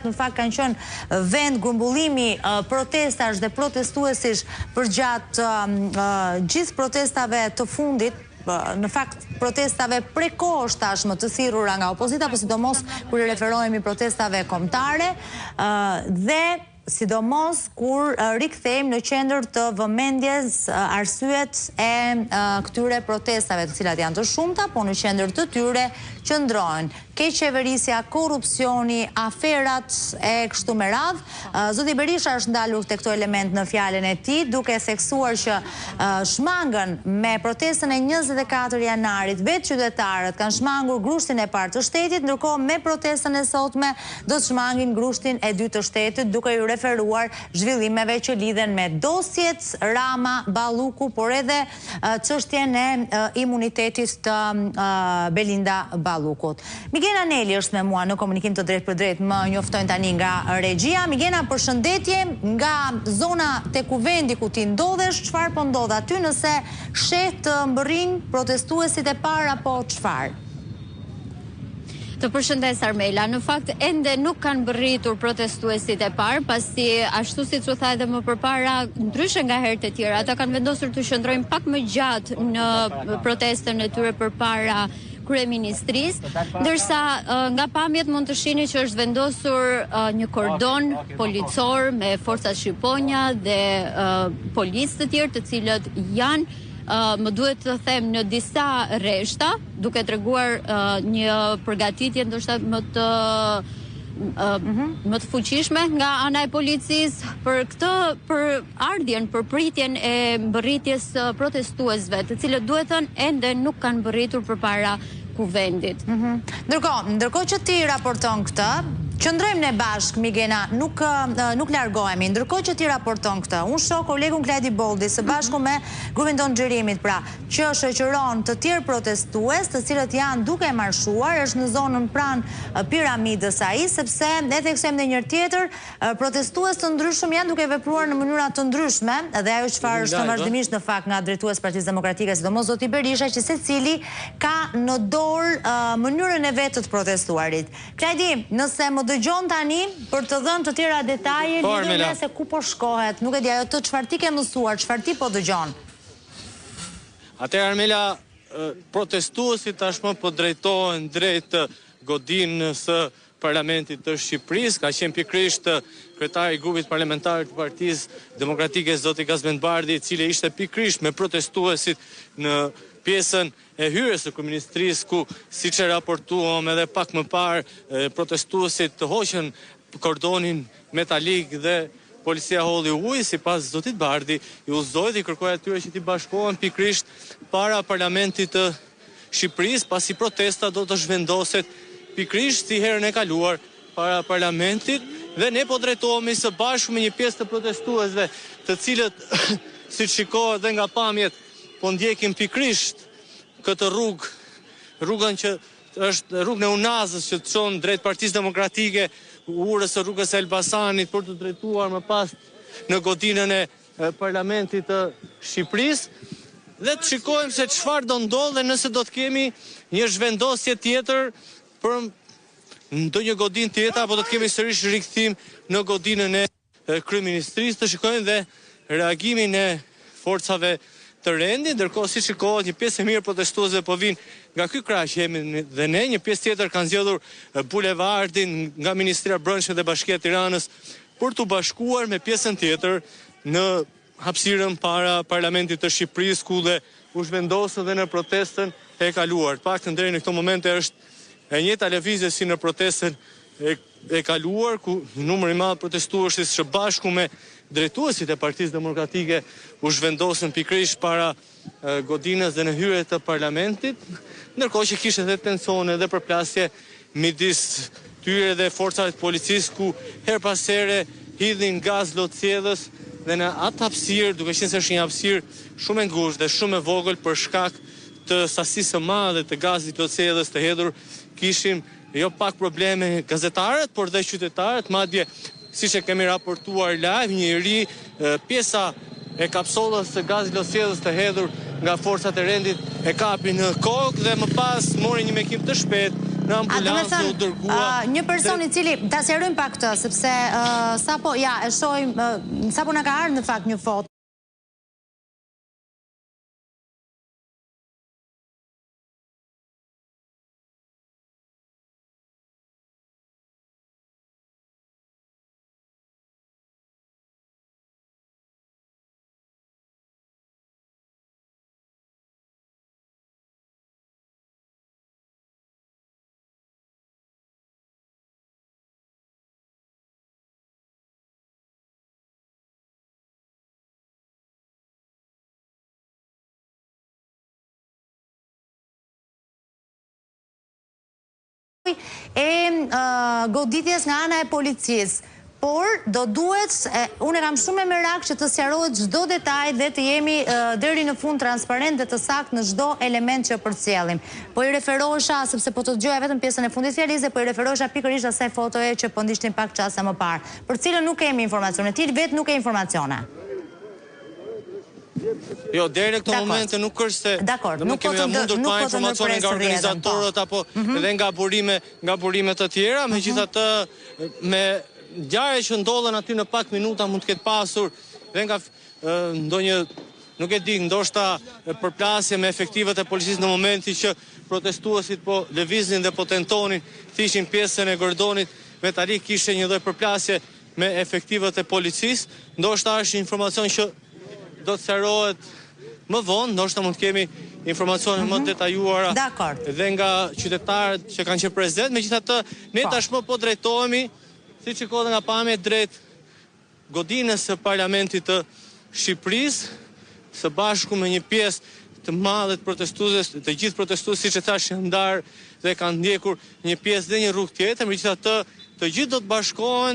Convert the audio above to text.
Në fakt kanë qenë vend grumbullimi protestash dhe protestuesish përgjatë gjithë protestave të fundit, në fakt protestave prekosh tashmë të thirrura nga opozita, por sidomos kur referohemi protestave kombëtare dhe sidomos kur rikthehemi në qendër të vëmendjes arsyet e këtyre protestave, të cilat janë të shumta, po në qendër të tyre qëndrojnë keqeverisja, korrupsioni, aferat e kështu me radhë. Zoti Berisha është ndalur te këto element në fjalën e tij, duke theksuar që shmangën me protestën e 24 janarit, vetë qytetarët kanë shmangur grushtin e parë të shtetit, ndërkohë me protestën e sotme do të shmangin grushtin e dytë të shtetit, duke ju referuar zhvillimeve që lidhen me dosjet Rama, Balluku, por edhe çështjen e imunitetit të Belinda Ballukut. Migena Neli është me mua në komunikim të drejt për drejt, më njoftojnë tani nga regjia. Migena, përshëndetje, nga zona te kuvendi ku ti ndodhesh, çfarë po ndodh aty, nëse sheh të mbërrin protestuesit e parë apo çfarë? Të përshëndes Armela, në fakt ende nuk kanë mbërritur protestuesit e parë, pasi ashtu siç u tha edhe më përpara, ndryshe nga herët e tjera, ata kanë vendosur të qëndrojnë pak më gjatë në protestën e tyre përpara kryeministrisë, ndërsa nga pamjet mund të shihni që është vendosur një kordon policor me forcat shqiponja dhe policë të tjerë, të cilët janë më duhet të them në disa rreshta, duke treguar një përgatitje ndoshta më të fuqishme nga ana e policisë për ardhjen, për pritjen e mbërritjes protestuesve, të cilët duhet thënë ende nuk kanë mbërritur përpara kuvendit. Ndërkohë që ti raporton këtë, qëndrojmë ne bashkë, Migena, nuk largohemi. Ndërkohë që ti raporton këtë, unë shoh kolegun Klajdi Boldi së bashku me grupin tonë xhirimit, pra, që shoqëron të tjerë protestues, të cilët janë duke marshuar, është në zonën pranë piramidës ai, sepse ne theksojmë edhe një tjetër, protestues të ndryshëm janë duke vepruar në mënyra të ndryshme, dhe ajo çfarë është vazhdimisht në fakt nga drejtues Partisë Demokratike, sidomos zoti Berisha, që secili ka në dorë mënyrën e vet të protestuarit. Klajdi, nëse më dëgjon tani për të dhënë të tjera detaje lidhur me se ku po shkohet, nuk e di ajo të çfarë ti ke mësuar, çfarë ti po dëgjon. Atëherë Armela, protestuesit tashmë po drejtohen drejt godinës së Parlamentit të Shqipërisë, ka qenë pikërisht kryetari i grupit parlamentar të Partisë Demokratike zoti Gazmendbardi, i cili ishte pikërisht me protestuesit në pjesën e hyrjes së kryeministrisë, ku siç e raportuam edhe pak më parë, protestuesit të hoqën kordonin metalik dhe policia holli ujë, sipas zotit Bardi, i udhëzoi dhe i kërkoi atyre që të bashkohen pikërisht para Parlamentit të Shqipërisë, pasi protesta do të zhvendoset pikërisht si herën e kaluar para Parlamentit, dhe ne po drejtohemi së bashku me një pjesë të protestuesve, të cilët siç shikohet dhe nga pamjet, po ndjekin pikërisht këtë rrugën që është rrugën e Unazës që të çon drejt Partisë Demokratike, urës së rrugës së Elbasanit për të drejtuar më pas në godinën e Parlamentit të Shqipërisë, dhe të shikojmë se çfarë do ndodhë nëse do të kemi një zhvendosje tjetër për ndonjë godinë tjetër, apo do të kemi sërish rikthim në godinën e kryeministrisë, të shikojmë dhe reagimin e forcave të rendit, ndërkohë si shikohet një pjesë e mirë protestuesve po vinë nga ky krah që jemi dhe ne, një pjesë tjetër kanë zgjedhur bulevardin nga Ministria e Brendshme dhe Bashkia e Tiranës për të bashkuar me pjesën tjetër në hapësirën para Parlamentit të Shqipërisë, ku dhe u zhvendosën dhe në protestën e kaluar. Paktën deri në këtë moment është e njëjta lëvizje si në protestën e kaluar, ku numri i madh protestuesve së bashku me drejtuesit e Partisë Demokratike u zhvendosën pikërisht para godinës dhe në hyrje të Parlamentit, ndërkohë që kishte edhe tensione dhe përplasje midis tyre dhe forcave të policisë, ku her pas here hidhin gaz lotësjedhës dhe në atë hapësirë, duke qenë se është një hapësirë shumë e ngushtë dhe shumë e vogël për shkak të sasisë së madhe të gazit lotësjedhës të hedhur, kishim jo pak probleme gazetarët, por dhe qytetarët, madje siç e kemi raportuar live, një pjesa e kapsollës së gazit lotësjedhës të hedhur nga forcat e rendit e kapi në kokë dhe më pas mori një mekim të shpejtë në ambulancë u dërgua. Një person i cili, ta sqarojmë pak këtë, sepse sapo e shohim, sapo na ka ardhur në fakt një foto. Goditjes nga ana e policisë, por do duhet, unë kam shumë me merak që të sqarohet çdo detaj dhe të jemi deri në fund transparent dhe të saktë në çdo element që përcjellim. Po i referohesha, sepse po të dëgjoja vetëm pjesën e fundit fjalës dhe po i referohesha pikërisht asaj fotoje që po ndiqnim pak çaste më parë, për cilën nuk kemi informacione, ti vetë nuk ke informacione. Jo, deri në këtë moment nuk është se nuk kemi mundur të marrim informacione nga organizatorët apo edhe nga burime të tjera, megjithatë me ngjarje që ndodhen aty në pak minuta mund të ketë pasur dhe nga ndonjë, nuk e di, ndoshta përplasje me efektivat e policisë në momentin që protestuesit po lëviznin dhe po tentonin të ishin pjesën e gordonit metalik, kishte një lloj përplasje me efektivat e policisë, ndoshta është informacion që do të sqarohet më vonë, ndoshta mund të kemi informacione më detajuara dhe nga qytetarët që kanë qenë prezent, megjithatë ne tashmë po drejtohemi, siç shikohet nga pamja, drejt godinës së Parlamentit të Shqipërisë, së bashku me një pjesë të madhe të protestuesve, të gjithë protestuesit, siç e thash, janë ndarë dhe kanë ndjekur një pjesë dhe një rrugë tjetër, megjithatë të gjithë do të bashkohen